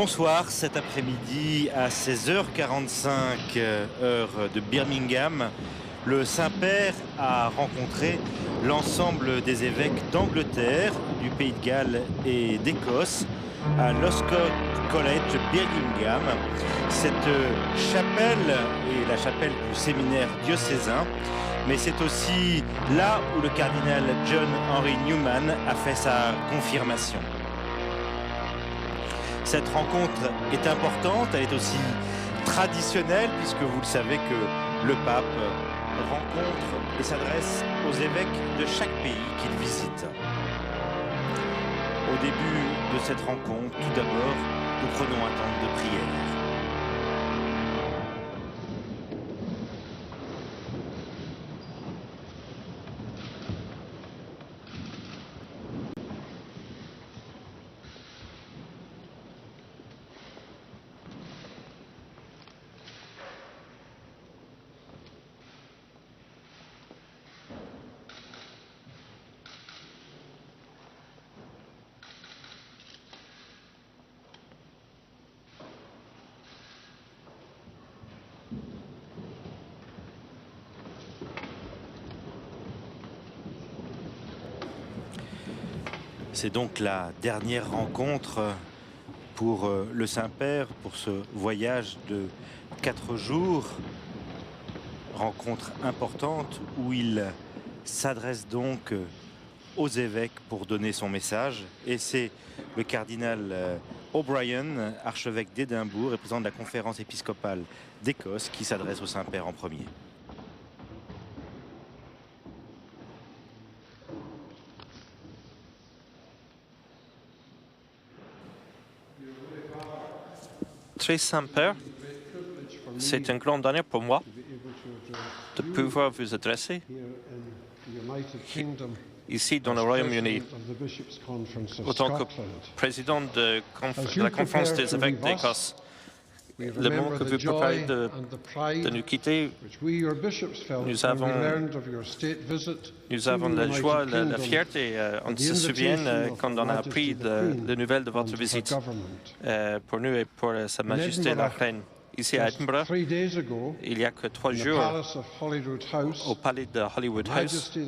Bonsoir, cet après-midi à 16h45 heure de Birmingham, le Saint-Père a rencontré l'ensemble des évêques d'Angleterre, du Pays de Galles et d'Écosse à Loscott College Birmingham. Cette chapelle est la chapelle du séminaire diocésain, mais c'est aussi là où le cardinal John Henry Newman a fait sa confirmation. Cette rencontre est importante, elle est aussi traditionnelle, puisque vous le savez que le pape rencontre et s'adresse aux évêques de chaque pays qu'il visite. Au début de cette rencontre, tout d'abord, nous prenons un temps de prière. C'est donc la dernière rencontre pour le Saint-Père, pour ce voyage de 4 jours. Rencontre importante où il s'adresse donc aux évêques pour donner son message. Et c'est le cardinal O'Brien, archevêque d'Édimbourg et président de la conférence épiscopale d'Écosse, qui s'adresse au Saint-Père en premier. Très Saint-Père, c'est un grand honneur pour moi de pouvoir vous adresser ici dans le Royaume-Uni en tant que président de la conférence des évêques d'Écosse. Le moment que vous préparez de nous quitter, nous avons la joie, la fierté. On se souvient quand on a appris les nouvelles de votre visite pour nous et pour Sa Majesté la Reine. Ici à Edinburgh, il n'y a que 3 jours, au palais de Holyrood House,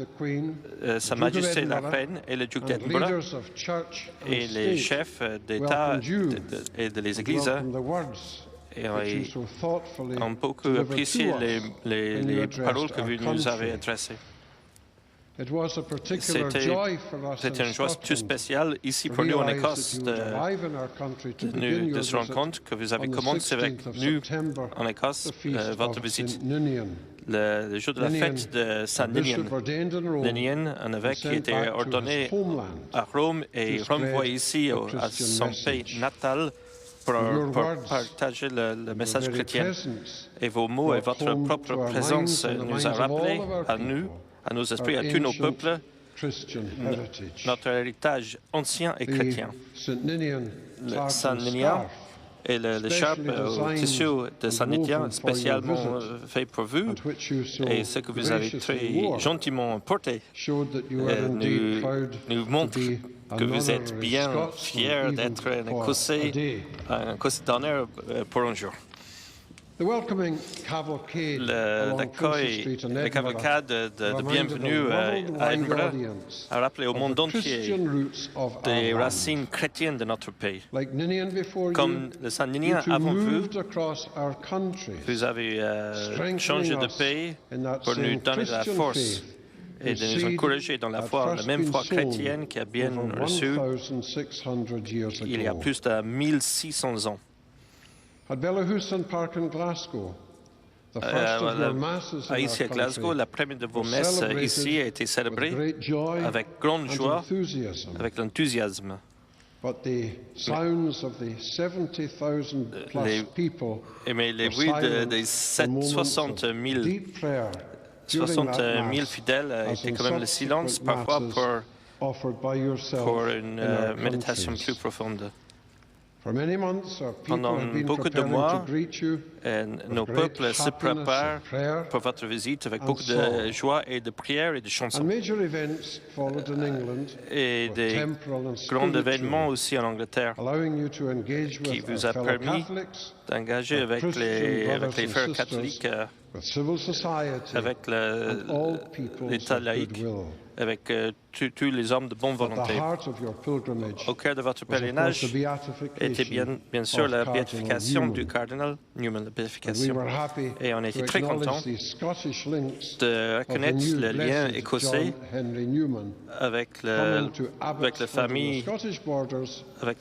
Sa Majesté la Reine et le duc d'Edinburgh et les chefs d'État et des églises et ont beaucoup apprécié les paroles que vous nous avez adressées. C'était une joie toute spéciale ici pour nous en Écosse de se rendre compte que vous avez commencé avec nous en Écosse votre visite. Le jour de la fête de Saint Ninian, un évêque qui était ordonné à Rome et renvoyé ici à son pays natal pour partager le message chrétien. Et vos mots et votre propre présence nous a rappelé à nous, à nos esprits, à tous nos peuples, notre héritage ancien et chrétien. Le Saint Ninian et l'écharpe au tissu de Saint Ninian spécialement fait pour vous, et ce que vous avez très gentiment porté nous montre que vous êtes bien fiers d'être un Écossais d'honneur pour un jour. La cavalcade de bienvenue à Edinburgh a rappelé au monde entier des racines chrétiennes de notre pays. Comme le Saint Ninian avant vous, vous avez changé de pays pour nous donner de la force et de nous encourager dans la foi, la même foi chrétienne qui a bien reçu il y a plus de 1600 ans. Ici à Glasgow, la première de vos messes ici a été célébrée avec grande joie, avec l'enthousiasme. Mais les bruits des 60 000 fidèles étaient quand même le silence parfois pour une méditation plus profonde. Pendant beaucoup de mois, nos peuples se préparent pour votre visite avec beaucoup de joie et de prières et de chansons. Et des grands événements aussi en Angleterre qui vous a permis d'engager avec les frères catholiques, avec l'État laïque, avec tous les hommes de bonne volonté. Au cœur de votre pèlerinage était bien sûr la béatification du cardinal Newman, la béatification. Et on était très contents de reconnaître le lien écossais avec la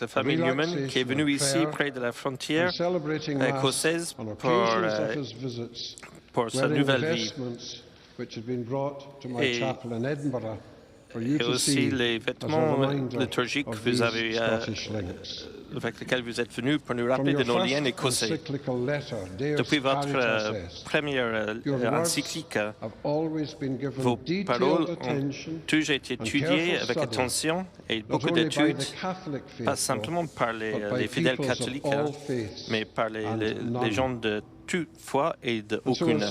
famille Newman qui est venue ici près de la frontière écossaise pour sa nouvelle vie. Et aussi les vêtements liturgiques que vous avez, avec lesquels vous êtes venus pour nous rappeler de nos liens écossais. Depuis votre première encyclique, vos paroles ont toujours été étudiées avec attention et beaucoup d'études, pas simplement par les fidèles catholiques, mais par les gens de toute foi et d'aucune.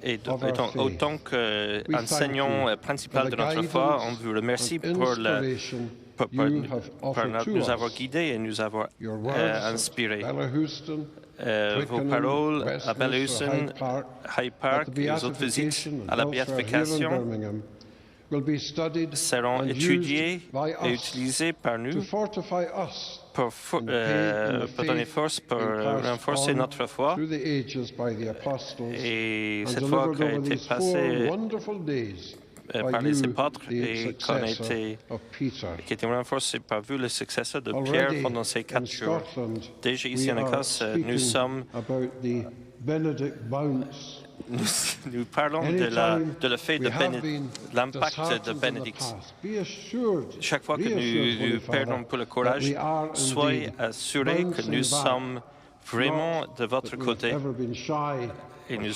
Et donc, autant qu'enseignant principal de notre foi, on vous remercie pour nous avoir guidés et nous avoir inspirés. Vos paroles à Bellewston, Hyde Park et aux autres visites à la béatification seront étudiées et utilisées par nous pour donner force, pour renforcer notre foi. Et cette foi qui a été passée par les apôtres et qui a été renforcée par vous, le successeur de Pierre, pendant ces 4 jours. Déjà ici en Écosse, nous parlons de l'effet de l'impact de Bénédicte. Chaque fois que nous perdons pour le courage, soyez assurés que nous sommes vraiment de votre côté et nous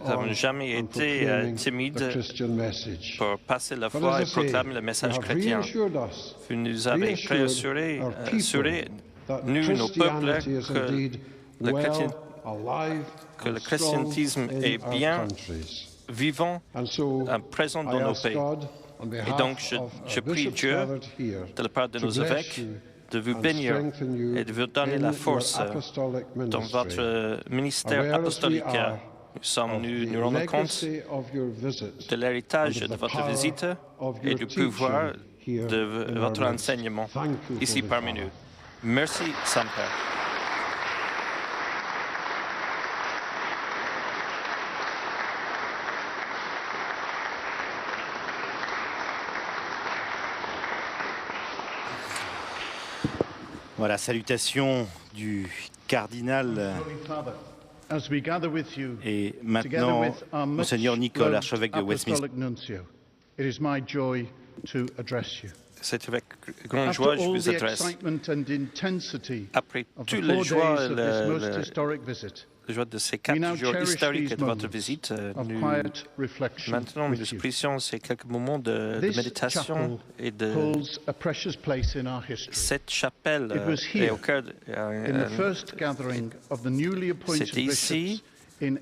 n'avons jamais été timides pour passer la foi et proclamer le message chrétien. Vous nous avez réassurés, nous, nos peuples, que le christianisme est bien vivant, présent dans nos pays. Et donc, je prie Dieu, de la part de nos évêques, de vous bénir et de vous donner la force dans votre ministère apostolique. Nous nous rendons compte de l'héritage de votre visite et du pouvoir de votre enseignement ici parmi nous. Merci, Saint-Père. Voilà, salutations du cardinal. Et maintenant, Monseigneur Nicole, archevêque de Westminster. C'est avec grande joie que je vous adresse. Après toute la joie, la joie de ces 4 jours historiques de votre visite, maintenant nous apprécions ces quelques moments de méditation et de cette chapelle est au cœur c'était ici en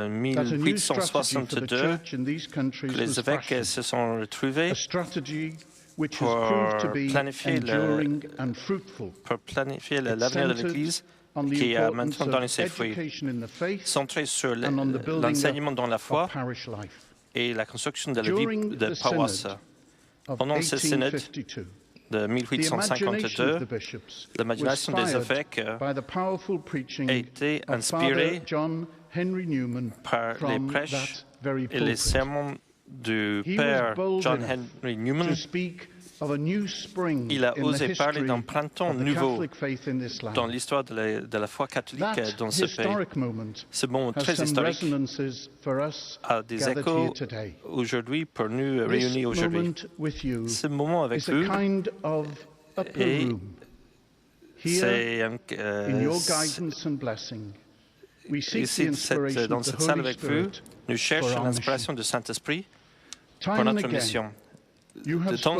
1862 que les évêques se sont retrouvés pour planifier l'avenir de l'Église qui a maintenant donné ses fruits, centré sur l'enseignement dans la foi et la construction de la vie de paroisse. Pendant ce synode de 1852, l'imagination des évêques a été inspirée par les prêches et les sermons du père John Henry Newman. Il a osé parler d'un printemps nouveau dans l'histoire de la foi catholique dans ce pays. Ce moment très historique a des échos aujourd'hui pour nous réunis aujourd'hui. Ce moment avec vous c'est ici, dans cette salle avec vous, nous cherchons l'inspiration du Saint-Esprit pour notre mission. de temps,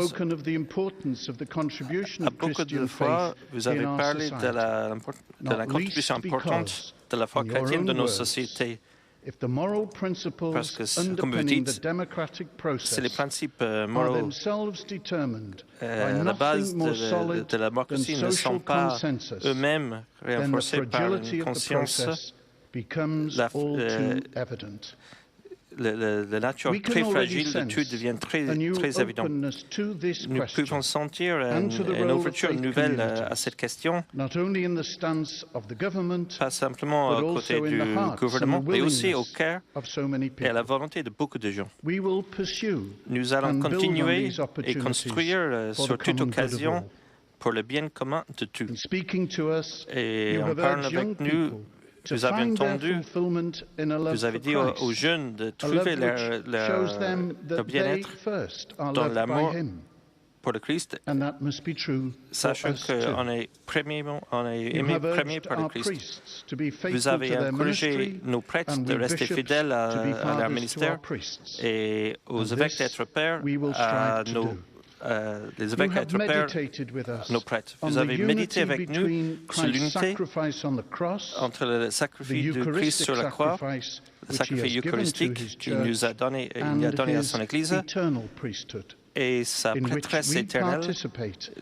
à beaucoup de fois, vous avez parlé de la contribution importante de la foi chrétienne dans nos sociétés. Parce que, comme vous dites, c'est les principes moraux à la base de la démocratie ne sont pas eux-mêmes renforcés par une conscience. La nature très fragile de tout devient très évidente. Nous pouvons sentir une ouverture nouvelle à cette question, pas simplement à côté du gouvernement, mais aussi au cœur et à la volonté de beaucoup de gens. Nous allons continuer et construire sur toute occasion pour le bien commun de tous. Et en parlant avec nous, vous avez entendu, vous avez dit aux jeunes de trouver leur bien-être dans l'amour pour le Christ, sachant qu'on est aimé premier par le Christ. Vous avez encouragé nos prêtres de rester fidèles à leur ministère et aux évêques d'être pères, à les évêques à être pères, nos prêtres. Vous avez médité avec nous sur l'unité entre le sacrifice du Christ sur la croix, le sacrifice eucharistique qu'il nous a donné, à son Église, et sa prêtresse éternelle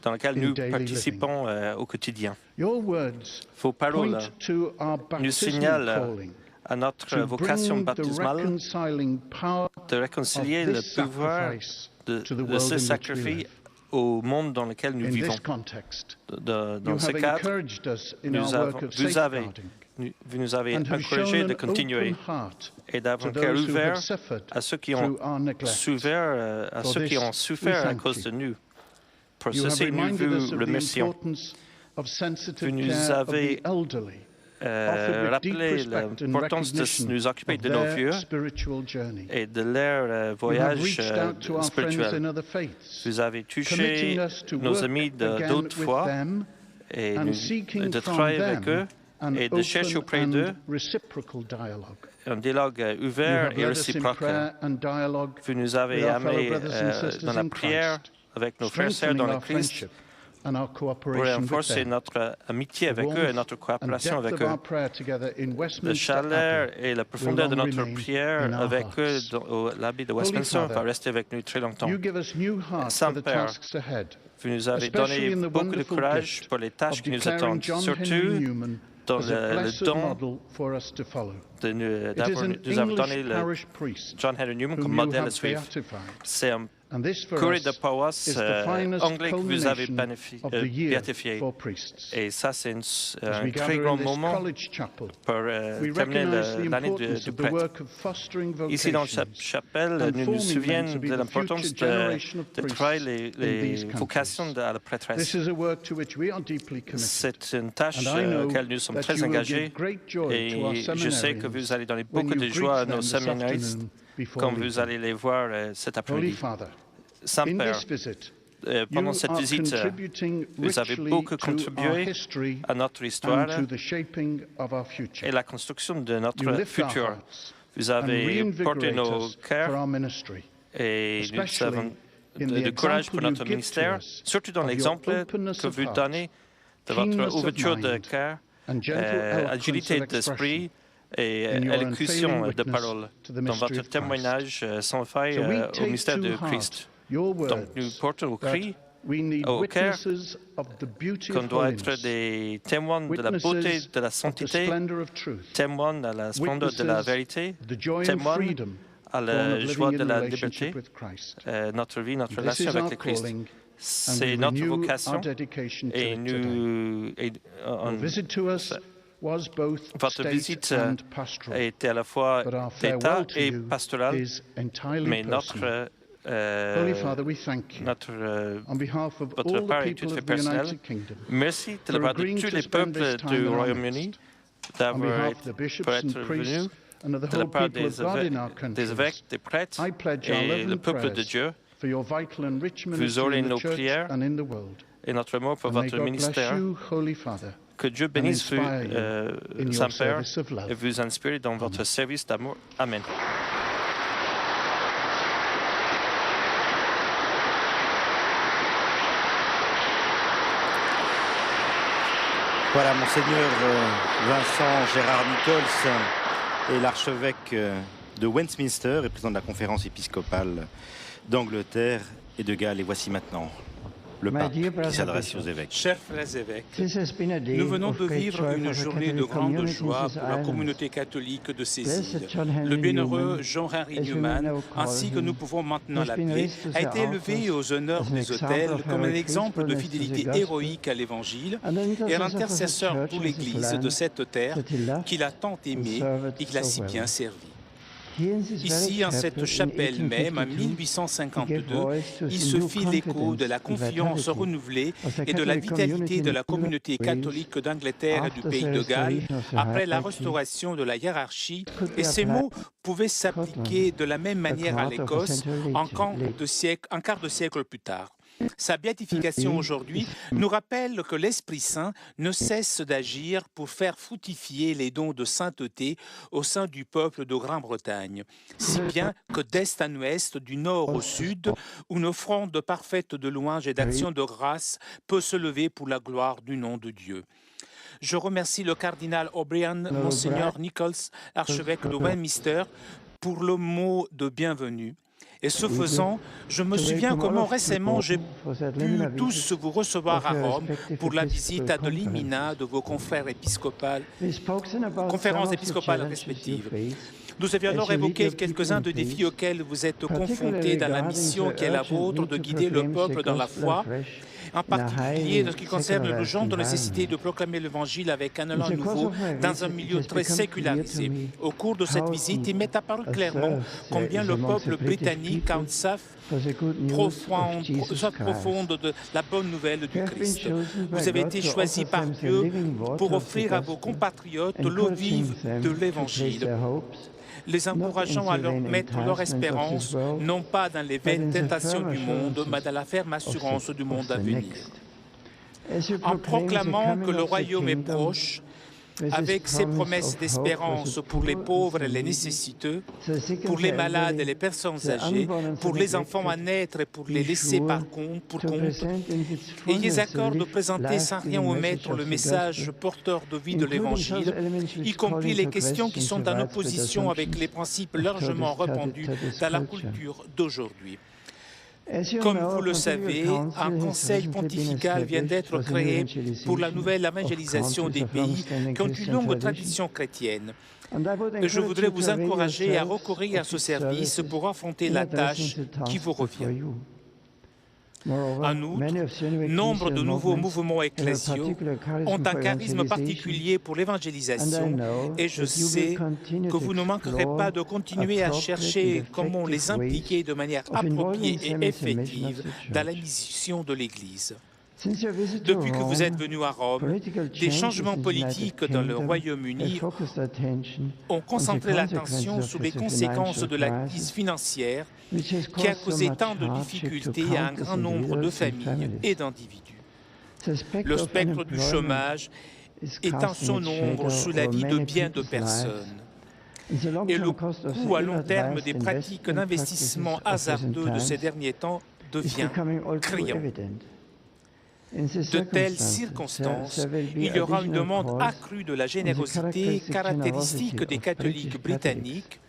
dans laquelle nous participons au quotidien. Vos paroles nous signalent à notre vocation baptismale de réconcilier le pouvoir de ce sacrifice au monde dans lequel nous vivons. Dans ce cadre, vous nous avez encouragé de continuer et d'avoir un cœur ouvert à ceux qui ont souffert à cause de nous. Pour ceci, nous vous remercions. Vous nous avez rappelé l'importance de nous occuper de nos vieux et de leur voyage spirituel. Vous avez touché nos amis d'autres fois et de travailler avec eux et de chercher auprès d'eux un dialogue ouvert et réciproque. Vous nous avez amenés dans la prière avec nos frères et sœurs dans le Christ pour renforcer notre amitié avec eux et notre coopération avec eux. La chaleur et la profondeur de notre prière avec eux à l'abbaye de Westminster va rester avec nous très longtemps. Saint-Père, vous nous avez donné beaucoup de courage pour les tâches qui nous attendent, surtout dans le don de nous avoir donné John Henry Newman comme modèle à suivre. C'est un curé de paroisse anglais que vous avez béatifié. Et ça, c'est un très grand moment pour terminer l'année du prêtre. Ici, dans la chapelle, nous nous souvenons de l'importance de travailler les vocations à la prêtresse. C'est une tâche à laquelle nous sommes très engagés et je sais que vous allez donner beaucoup de joie à nos séminaristes quand vous allez les voir cet après-midi. Saint-Père, pendant cette visite, vous avez beaucoup contribué à notre histoire et la construction de notre futur. Vous avez porté nos cœurs et nous avons de courage pour notre ministère, surtout dans l'exemple que vous donnez de votre ouverture de cœur, agilité d'esprit et élocution de parole dans votre témoignage sans faille au mystère de Christ. Donc nous portons au cri, au cœur, qu'on doit être des témoins de la beauté, de la sainteté, témoins de la splendeur de la vérité, témoins à la joie de la liberté, notre vie, notre relation avec le Christ. C'est notre vocation et votre visite était à la fois d'État et pastorale, mais votre part est tout à fait personnelle. Merci de la part de tous les peuples du Royaume-Uni d'avoir être venus, de la part des évêques, des prêtres et le peuple de Dieu. Vous aurez nos prières et notre amour pour votre ministère. Que Dieu bénisse vous, Saint-Père, et vous inspire dans votre service d'amour. Amen. Voilà, Monseigneur Vincent Gérard Nichols est l'archevêque de Westminster et président de la conférence épiscopale d'Angleterre et de Galles. Et voici maintenant le pape qui s'adresse aux évêques. Chers frères évêques, nous venons de vivre une journée de grande joie pour la communauté catholique de ces îles. Le bienheureux Jean-Henri Newman, ainsi que nous pouvons maintenant l'appeler, a été élevé aux honneurs des autels comme un exemple de fidélité héroïque à l'Évangile et un intercesseur pour l'Église de cette terre qu'il a tant aimée et qu'il a si bien servi. Ici, en cette chapelle même, en 1852, il se fit l'écho de la confiance renouvelée et de la vitalité de la communauté catholique d'Angleterre et du pays de Galles après la restauration de la hiérarchie, et ces mots pouvaient s'appliquer de la même manière à l'Écosse un quart de siècle plus tard. Sa béatification aujourd'hui nous rappelle que l'Esprit Saint ne cesse d'agir pour faire fructifier les dons de sainteté au sein du peuple de Grande-Bretagne, si bien que d'est en ouest, du nord au sud, une offrande parfaite de louange et d'action de grâce peut se lever pour la gloire du nom de Dieu. Je remercie le cardinal O'Brien, Monseigneur Nichols, archevêque de Westminster, pour le mot de bienvenue. Et ce faisant, je me souviens comment récemment j'ai pu tous vous recevoir à Rome pour la visite à Limina de vos conférences épiscopales respectives. Nous avions alors évoqué quelques-uns des défis auxquels vous êtes confrontés dans la mission qui est la vôtre de guider le peuple dans la foi, en particulier en ce qui concerne l'urgente nécessité de proclamer l'Évangile avec un élan nouveau dans un milieu très sécularisé. Au cours de cette visite, il m'est apparu clairement combien le peuple britannique a une soif profonde de la bonne nouvelle du Christ. Vous avez été choisi par Dieu pour offrir à vos compatriotes l'eau vive de l'Évangile, les encourageant à leur mettre leur espérance, non pas dans les vaines tentations du monde, mais dans la ferme assurance du monde à venir. En proclamant que le royaume est proche, avec ses promesses d'espérance pour les pauvres et les nécessiteux, pour les malades et les personnes âgées, pour les enfants à naître et pour les laisser pour compte, ayez à cœur de présenter sans rien omettre le message porteur de vie de l'Évangile, y compris les questions qui sont en opposition avec les principes largement répandus dans la culture d'aujourd'hui. Comme vous le savez, un conseil pontifical vient d'être créé pour la nouvelle évangélisation des pays qui ont une longue tradition chrétienne. Et je voudrais vous encourager à recourir à ce service pour affronter la tâche qui vous revient. En outre, nombre de nouveaux mouvements ecclésiaux ont un charisme particulier pour l'évangélisation et je sais que vous ne manquerez pas de continuer à chercher comment les impliquer de manière appropriée et effective dans la mission de l'Église. Depuis que vous êtes venu à Rome, des changements politiques dans le Royaume-Uni ont concentré l'attention sur les conséquences de la crise financière qui a causé tant de difficultés à un grand nombre de familles et d'individus. Le spectre du chômage étend son ombre sous la vie de bien de personnes. Et le coût à long terme des pratiques d'investissement hasardeux de ces derniers temps devient criant. De telles circonstances, il y aura une demande accrue de la générosité caractéristique des catholiques britanniques,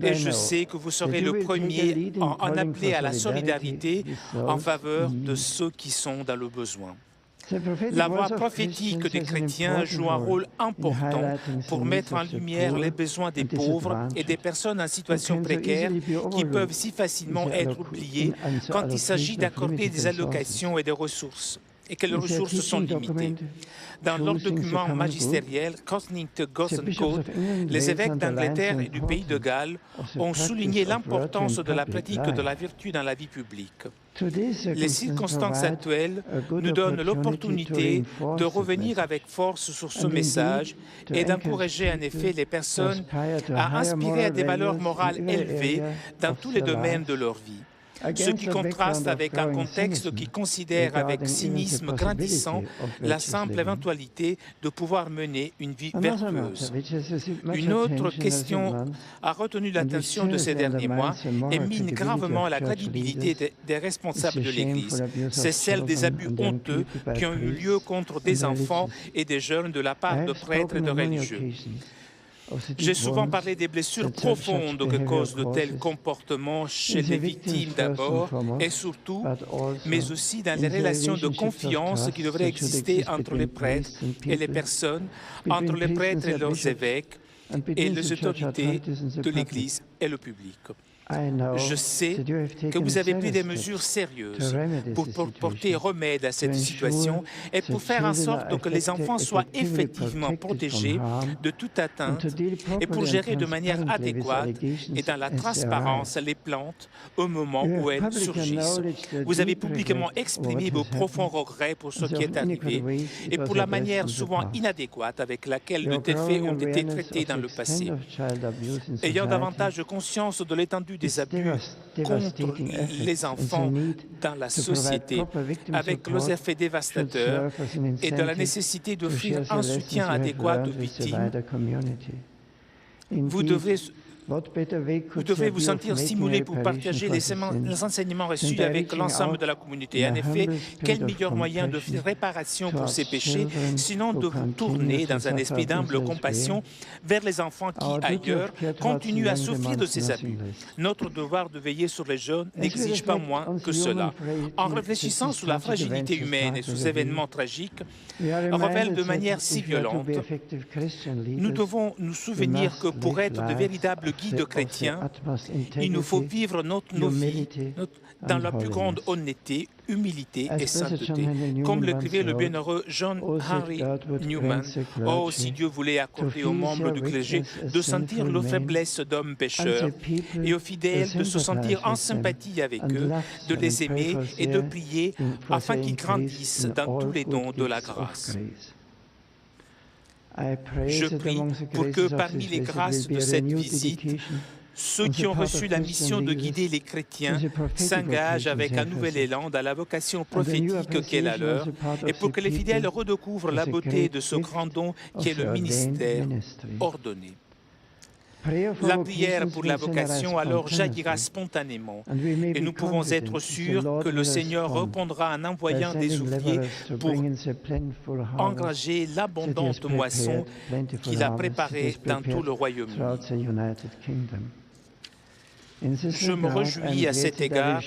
et je sais que vous serez le premier à en appeler à la solidarité en faveur de ceux qui sont dans le besoin. La voix prophétique des chrétiens joue un rôle important pour mettre en lumière les besoins des pauvres et des personnes en situation précaire qui peuvent si facilement être oubliées quand il s'agit d'accorder des allocations et des ressources, et que les ressources sont limitées. Dans leur document magistériel, Costing to Gods and Code, les évêques d'Angleterre et du pays de Galles ont souligné l'importance de la pratique de la vertu dans la vie publique. Les circonstances actuelles nous donnent l'opportunité de revenir avec force sur ce message et d'encourager en effet les personnes à aspirer à des valeurs morales élevées dans tous les domaines de leur vie. ce qui contraste avec un contexte qui considère avec cynisme grandissant la simple éventualité de pouvoir mener une vie vertueuse. Une autre question a retenu l'attention de ces derniers mois et mine gravement la crédibilité des responsables de l'Église. C'est celle des abus honteux qui ont eu lieu contre des enfants et des jeunes de la part de prêtres et de religieux. J'ai souvent parlé des blessures profondes que causent de tels comportements chez les victimes d'abord et surtout, mais aussi dans les relations de confiance qui devraient exister entre les prêtres et les personnes, entre les prêtres et leurs évêques et les autorités de l'Église et le public. Je sais que vous avez pris des mesures sérieuses pour porter remède à cette situation et pour faire en sorte que les enfants soient effectivement protégés de toute atteinte et pour gérer de manière adéquate et dans la transparence les plaintes au moment où elles surgissent. Vous avez publiquement exprimé vos profonds regrets pour ce qui est arrivé et pour la manière souvent inadéquate avec laquelle de tels faits ont été traités dans le passé. Ayant davantage conscience de l'étendue des abus contre les enfants dans la société, avec leurs effets dévastateurs et de la nécessité d'offrir un soutien adéquat aux victimes, vous devez vous sentir stimulé pour partager les enseignements reçus avec l'ensemble de la communauté. En effet, quel meilleur moyen de faire réparation pour ces péchés, sinon de vous tourner dans un esprit d'humble compassion vers les enfants qui, ailleurs, continuent à souffrir de ces abus. Notre devoir de veiller sur les jeunes n'exige pas moins que cela. En réfléchissant sur la fragilité humaine et sur ces événements tragiques, révèlent de manière si violente, nous devons nous souvenir que pour être de véritables guide chrétien, il nous faut vivre nos vies dans la plus grande honnêteté, humilité et sainteté. Comme l'écrivait le bienheureux John Henry Newman, « Oh, si Dieu voulait accorder aux membres du clergé de sentir nos faiblesses d'hommes pécheurs et aux fidèles de se sentir en sympathie avec eux, de les aimer et de prier afin qu'ils grandissent dans tous les dons de la grâce. » Je prie pour que parmi les grâces de cette visite, ceux qui ont reçu la mission de guider les chrétiens s'engagent avec un nouvel élan dans la vocation prophétique qui est la leur et pour que les fidèles redécouvrent la beauté de ce grand don qui est le ministère ordonné. La prière pour la vocation alors jaillira spontanément et nous pouvons être sûrs que le Seigneur répondra en envoyant des ouvriers pour engager l'abondante moisson qu'il a préparée dans tout le Royaume-Uni. Je me réjouis à cet égard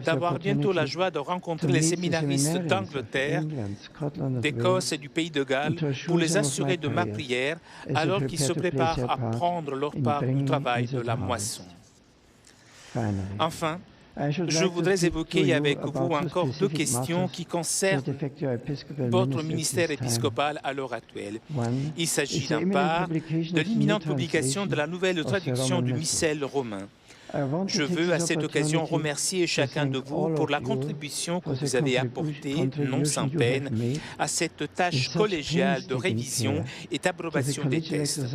d'avoir bientôt la joie de rencontrer les séminaristes d'Angleterre, d'Écosse et du Pays de Galles pour les assurer de ma prière alors qu'ils se préparent à prendre leur part du travail de la moisson. Enfin, je voudrais évoquer avec vous encore deux questions qui concernent votre ministère épiscopal à l'heure actuelle. Il s'agit d'un part de l'imminente publication de la nouvelle traduction du missel romain. Je veux à cette occasion remercier chacun de vous pour la contribution que vous avez apportée, non sans peine, à cette tâche collégiale de révision et d'approbation des textes.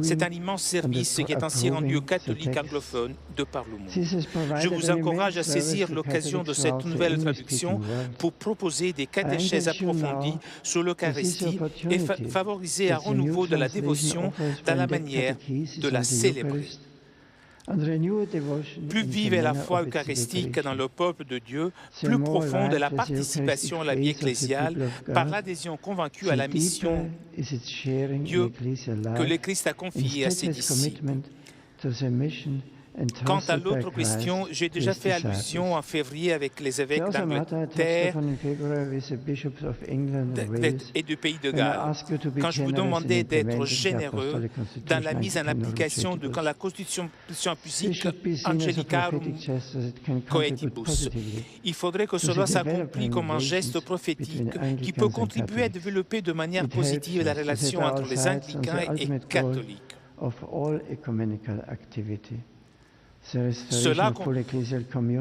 C'est un immense service qui est ainsi rendu aux catholiques anglophones de par le monde. Je vous encourage à saisir l'occasion de cette nouvelle traduction pour proposer des catéchèses approfondies sur l'Eucharistie et favoriser un renouveau de la dévotion dans la manière de la célébrer. Plus vive est la foi eucharistique dans le peuple de Dieu, plus profonde est la participation à la vie ecclésiale par l'adhésion convaincue à la mission Dieu que le Christ a confiée à ses disciples. Quant à l'autre question, j'ai déjà fait allusion en février avec les évêques d'Angleterre et du Pays de Galles, quand je vous demandais d'être généreux dans la mise en application de la Constitution publique Angelicarum Coetibus. Il faudrait que cela s'accomplisse comme un geste prophétique qui peut contribuer à développer de manière positive la relation entre les anglicans et catholiques. Cela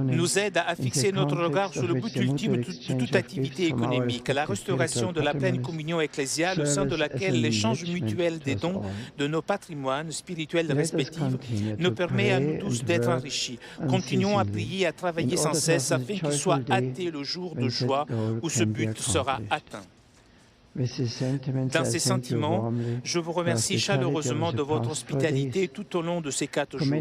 nous aide à fixer notre regard sur le but ultime de toute activité économique, la restauration de la pleine communion ecclésiale au sein de laquelle l'échange mutuel des dons de nos patrimoines spirituels respectifs nous permet à nous tous d'être enrichis. Continuons à prier et à travailler sans cesse afin qu'il soit hâté le jour de joie où ce but sera atteint. Dans ces sentiments, je vous remercie chaleureusement de votre hospitalité tout au long de ces 4 jours.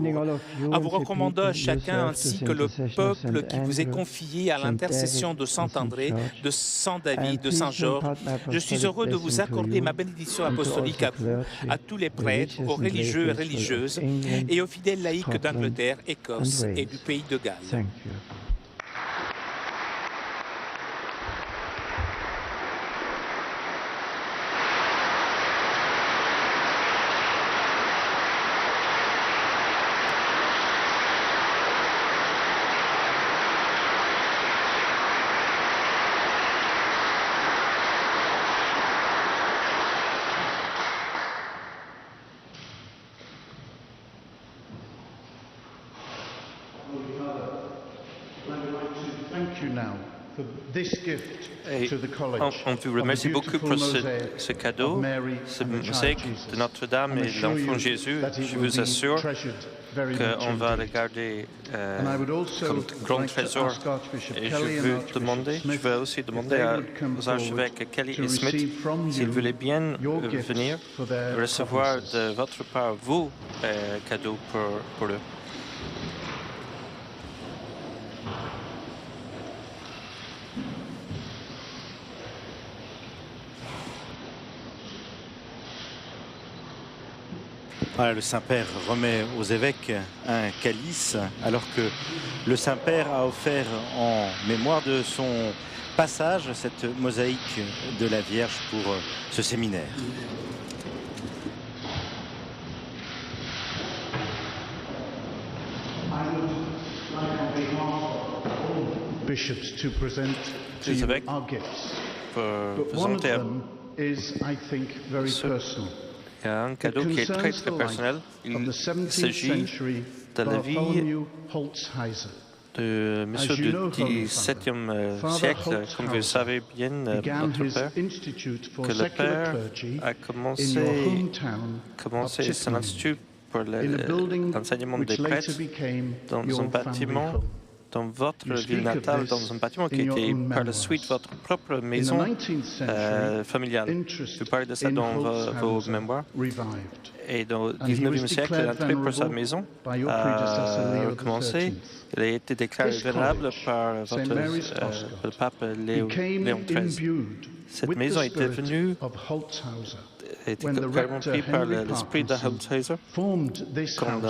En vous recommandant à chacun ainsi que le peuple qui vous est confié à l'intercession de Saint André, de Saint David, de Saint Georges, je suis heureux de vous accorder ma bénédiction apostolique à vous, à tous les prêtres, aux religieux et religieuses et aux fidèles laïcs d'Angleterre, Écosse et du pays de Galles. Et on vous remercie beaucoup pour ce cadeau, ce mosaïque de Notre-Dame et de l'enfant Jésus. Je vous assure qu'on va le garder comme grand trésor. Et je veux aussi demander aux archevêques Kelly et Smith s'ils voulaient bien venir recevoir de votre part vos cadeaux pour eux. Voilà, le Saint-Père remet aux évêques un calice, alors que le Saint-Père a offert en mémoire de son passage cette mosaïque de la Vierge pour ce séminaire. Les évêques pour présenter il y a un cadeau qui est très personnel. Il s'agit de la vie de monsieur du XVIIe siècle, comme vous le savez bien, notre Père, que le Père a commencé son institut pour l'enseignement des prêtres dans un bâtiment dans votre ville natale, dans un bâtiment qui était par la suite votre propre maison familiale. Vous parlez de ça dans vos mémoires. Et dans le 19e siècle, l'entrée pour sa maison a commencé. Elle a été déclarée vénérable par le pape Léon XIII. Cette maison est devenue carrément prise par l'esprit de Holzhauser, comme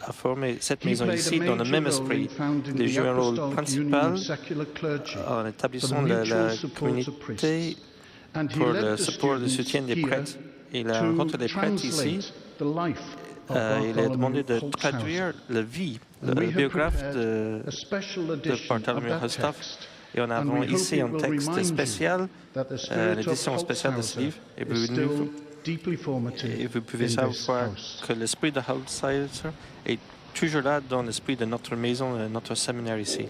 a formé cette maison ici dans le même esprit. Il a joué un rôle principal en établissant la communauté pour le support et le soutien des prêtres. Il a rencontré des prêtres ici. Il a demandé de traduire la vie, le biographe de Bartholomew Falstaff. Et on a ici un texte spécial, une édition spéciale de ce livre. Et vous pouvez savoir que l'esprit de Holzhauser est toujours là dans l'esprit de notre maison, notre séminaire ici.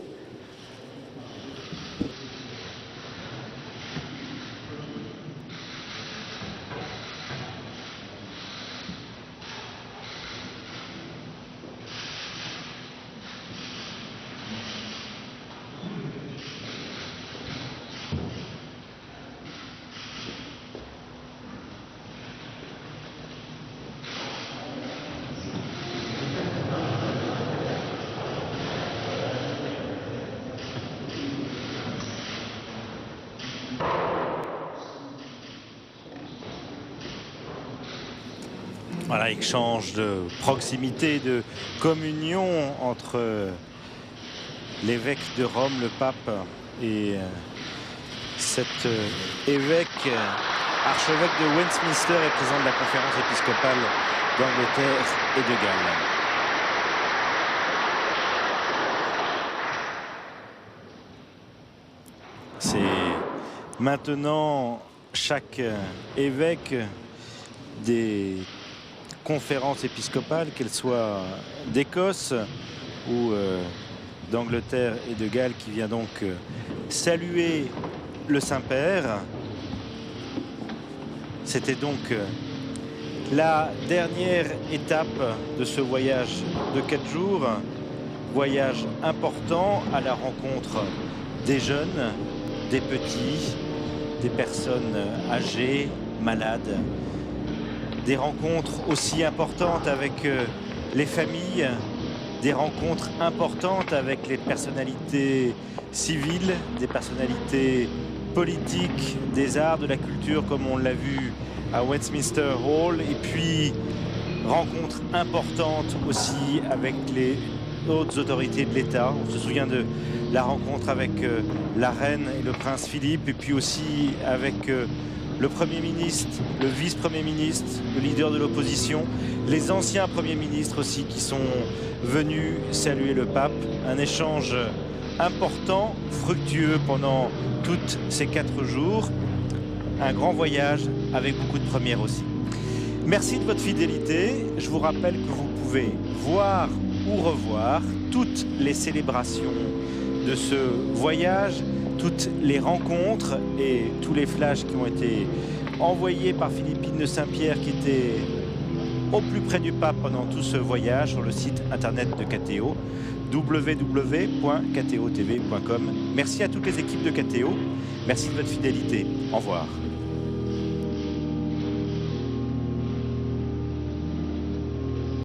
Voilà, échange de proximité, de communion entre l'évêque de Rome, le pape, et cet évêque, archevêque de Westminster et président de la conférence épiscopale d'Angleterre et de Galles. C'est maintenant chaque évêque des conférence épiscopale, qu'elle soit d'Écosse ou d'Angleterre et de Galles, qui vient donc saluer le Saint-Père. C'était donc la dernière étape de ce voyage de 4 jours. Voyage important à la rencontre des jeunes, des petits, des personnes âgées, malades. Des rencontres aussi importantes avec les familles, des rencontres importantes avec les personnalités civiles, des personnalités politiques, des arts, de la culture, comme on l'a vu à Westminster Hall, et puis rencontres importantes aussi avec les hautes autorités de l'État. On se souvient de la rencontre avec la reine et le prince Philippe, et puis aussi avec le Premier ministre, le vice-premier ministre, le leader de l'opposition, les anciens premiers ministres aussi qui sont venus saluer le pape. Un échange important, fructueux pendant toutes ces 4 jours. Un grand voyage avec beaucoup de premières aussi. Merci de votre fidélité. Je vous rappelle que vous pouvez voir ou revoir toutes les célébrations de ce voyage, toutes les rencontres et tous les flashs qui ont été envoyés par Philippine de Saint-Pierre, qui était au plus près du pape pendant tout ce voyage, sur le site internet de KTO, www.ktotv.com. Merci à toutes les équipes de KTO. Merci de votre fidélité. Au revoir.